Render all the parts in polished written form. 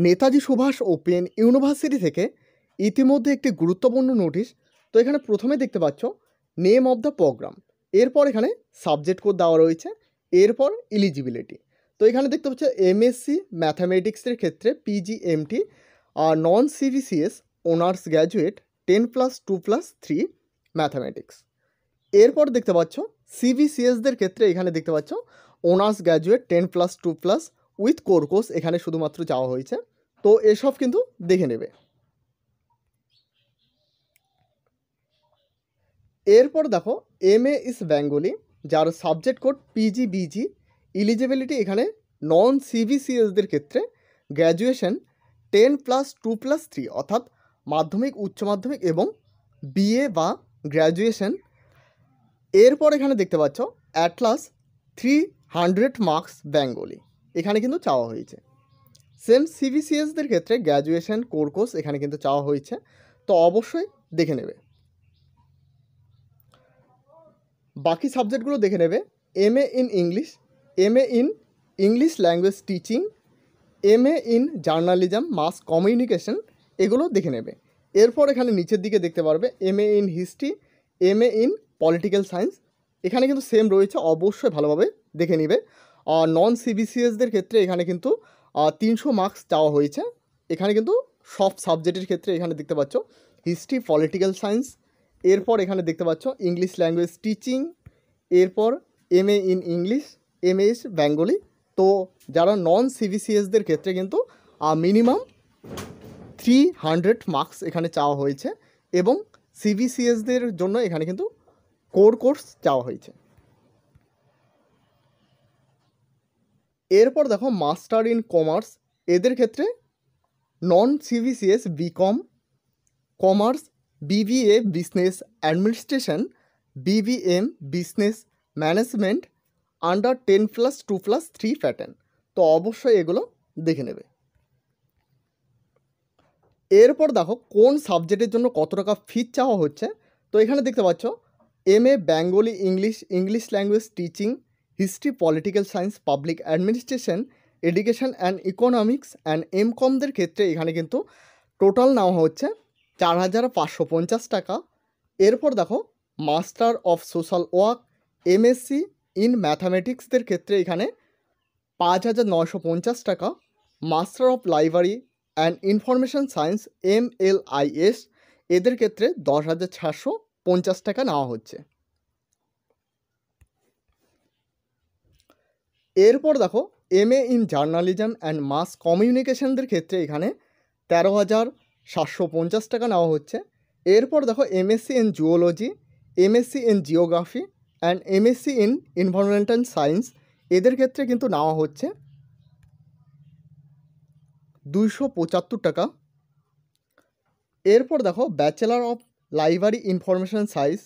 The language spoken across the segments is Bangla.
নেতাজি সুভাষ ওপেন ইউনিভার্সিটি থেকে ইতিমধ্যে একটি গুরুত্বপূর্ণ নোটিশ। তো এখানে প্রথমে দেখতে পাচ্ছ নেম অফ দ্য প্রোগ্রাম, এরপর এখানে সাবজেক্ট কোড দেওয়া রয়েছে, এরপর ইলিজিবিলিটি। তো এখানে দেখতে পাচ্ছ এমএসসি ম্যাথামেটিক্সের ক্ষেত্রে পিজিএমটি নন সিবিসিএস অনার্স গ্র্যাজুয়েট 10+2+3 ম্যাথামেটিক্স। এরপর দেখতে পাচ্ছ সিবিসিএসদের ক্ষেত্রে এখানে দেখতে পাচ্ছ honours graduate 10+2+ with core course এখানে শুধুমাত্র চাওয়া হয়েছে। তো এসব কিন্তু দেখে নেবে। এরপর দেখো এমএ ইস বেঙ্গলি, যার সাবজেক্ট কোড পিজিবিজি। ইলিজিবিলিটি এখানে নন সিবিসিএসদের ক্ষেত্রে গ্র্যাজুয়েশন 10+2+3 অর্থাৎ মাধ্যমিক, উচ্চ মাধ্যমিক এবং বিএ বা গ্র্যাজুয়েশন। এরপর এখানে দেখতে পাচ্ছ অ্যাটলাস 300 মার্কস বেঙ্গলি এখানে কিন্তু চাওয়া হয়েছে। সেম সিবিসিএসদের ক্ষেত্রে গ্র্যাজুয়েশন কোর কোর্স এখানে কিন্তু চাওয়া হয়েছে। তো অবশ্যই দেখে নেবে। বাকি সাবজেক্টগুলো দেখে নেবে। MA in English, MA in English language teaching, MA in journalism mass communication, এগুলো দেখে নেবে। এরপর এখানে নিচের দিকে দেখতে পারবে MA in history, MA in political science, এখানে কিন্তু সেম রয়েছে, অবশ্যই ভালোভাবে দেখে নিবে। নন সিবিসিএসদের ক্ষেত্রে এখানে কিন্তু 300 মার্কস চাওয়া হয়েছে। এখানে কিন্তু সব সাবজেক্টের ক্ষেত্রে এখানে দেখতে পাচ্ছ হিস্ট্রি, পলিটিক্যাল সায়েন্স, এরপর এখানে দেখতে পাচ্ছ ইংলিশ ল্যাঙ্গুয়েজ টিচিং, এরপর MA in English, MA in Bengali. তো যারা নন সিবিসিএসদের ক্ষেত্রে কিন্তু মিনিমাম 300 মার্কস এখানে চাওয়া হয়েছে এবং সিবিসিএসদের জন্য এখানে কিন্তু কোর কোর্স চাওয়া হয়েছে। এরপর দেখো মাস্টার ইন কমার্স, এদের ক্ষেত্রে non CBCS BCom, commerce, BBA business administration, BBM business management under 10+2+3 pattern. তো অবশ্যই এগুলো দেখে নেবে। এরপর দেখো কোন সাবজেক্টের জন্য কত টাকা ফি চাওয়া হচ্ছে। তো এখানে দেখতে পাচ্ছ MA Bengali English, English language teaching, history, political science, public administration, education and economics and এমকমদের ক্ষেত্রে এখানে কিন্তু টোটাল নেওয়া হচ্ছে 4,550 টাকা। এরপর দেখো master of social work, MSc in ম্যাথামেটিক্সদের ক্ষেত্রে এখানে 5,950 টাকা। Master of library and information science MLIS এদের ক্ষেত্রে 10,450 টাকা নেওয়া হচ্ছে। এরপর দেখো MA in journalism and mass কমিউনিকেশনদের ক্ষেত্রে এখানে 13,750 টাকা নেওয়া হচ্ছে। এরপর দেখো MSc in zoology, MSc in geography and MSc in environmental science এদের ক্ষেত্রে কিন্তু নেওয়া হচ্ছে 275 টাকা। এরপর দেখো bachelor of library information science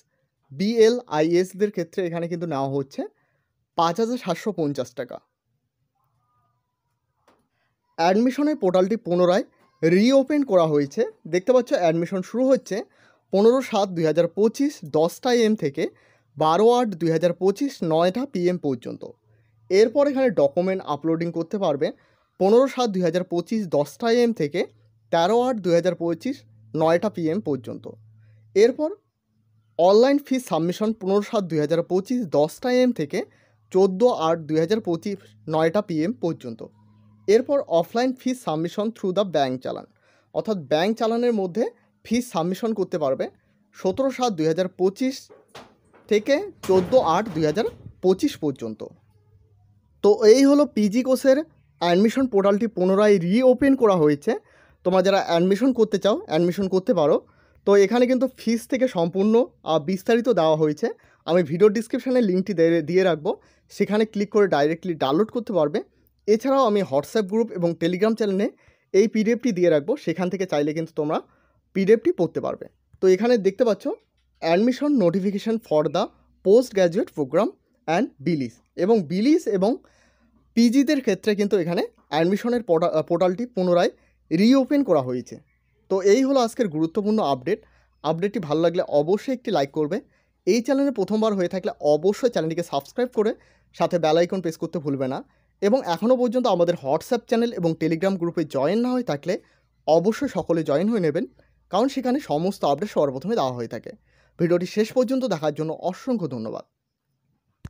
BLISদের ক্ষেত্রে এখানে কিন্তু নেওয়া হচ্ছে 5,750 টাকা। অ্যাডমিশনের পোর্টালটি পুনরায় রিওপেন করা হয়েছে। দেখতে পাচ্ছ অ্যাডমিশন শুরু হচ্ছে 15/7/2025 10টা AM থেকে 12/8/2025 9টা PM পর্যন্ত। এরপর এখানে ডকুমেন্ট আপলোডিং করতে পারবে 15/7/2025 10টা AM থেকে 13/8/2025 9টা PM পর্যন্ত। এরপর অনলাইন ফি সাবমিশন 15/7/2025 10টা AM থেকে 14/8/2025 9টা PM পর্যন্ত। এরপর offline fee submission through the bank চালান, অর্থাৎ ব্যাঙ্ক চালানের মধ্যে ফি সাবমিশন করতে পারবে 17/7/2025 থেকে 14/8/2025 পর্যন্ত। তো এই হলো পিজি কোর্সের অ্যাডমিশন পোর্টালটি পুনরায় রিওপেন করা হয়েছে। তোমরা যারা অ্যাডমিশন করতে চাও অ্যাডমিশন করতে পারো। তো এখানে কিন্তু ফিস থেকে সম্পূর্ণ বিস্তারিত দেওয়া হয়েছে। আমি ভিডিও ডিসক্রিপশানে লিঙ্কটি দিয়ে রাখবো, সেখানে ক্লিক করে ডাইরেক্টলি ডাউনলোড করতে পারবে। এছাড়াও আমি হোয়াটসঅ্যাপ গ্রুপ এবং টেলিগ্রাম চ্যানেলে এই পিডিএফটি দিয়ে রাখবো, সেখান থেকে চাইলে কিন্তু তোমরা পিডিএফটি পড়তে পারবে। তো এখানে দেখতে পাচ্ছ admission notification for the post graduate program and বিলিস এবং পিজিদের ক্ষেত্রে কিন্তু এখানে অ্যাডমিশনের পোর্টালটি পুনরায় রিওপেন করা হয়েছে। তো এই হলো আজকের গুরুত্বপূর্ণ আপডেটটি ভালো লাগলে অবশ্যই একটি লাইক করবে। এই চ্যানেলে প্রথমবার হয়ে থাকলে অবশ্যই চ্যানেলটিকে সাবস্ক্রাইব করে সাথে বেল আইকন প্রেস করতে ভুলবে না। এবং এখনও পর্যন্ত আমাদের হোয়াটসঅ্যাপ চ্যানেল এবং টেলিগ্রাম গ্রুপে জয়েন না হয়ে থাকলে অবশ্যই সকলে জয়েন হয়ে নেবেন, কারণ সেখানে সমস্ত আপডেট সবার প্রথমে দেওয়া হয়ে থাকে। ভিডিওটি শেষ পর্যন্ত দেখার জন্য অসংখ্য ধন্যবাদ।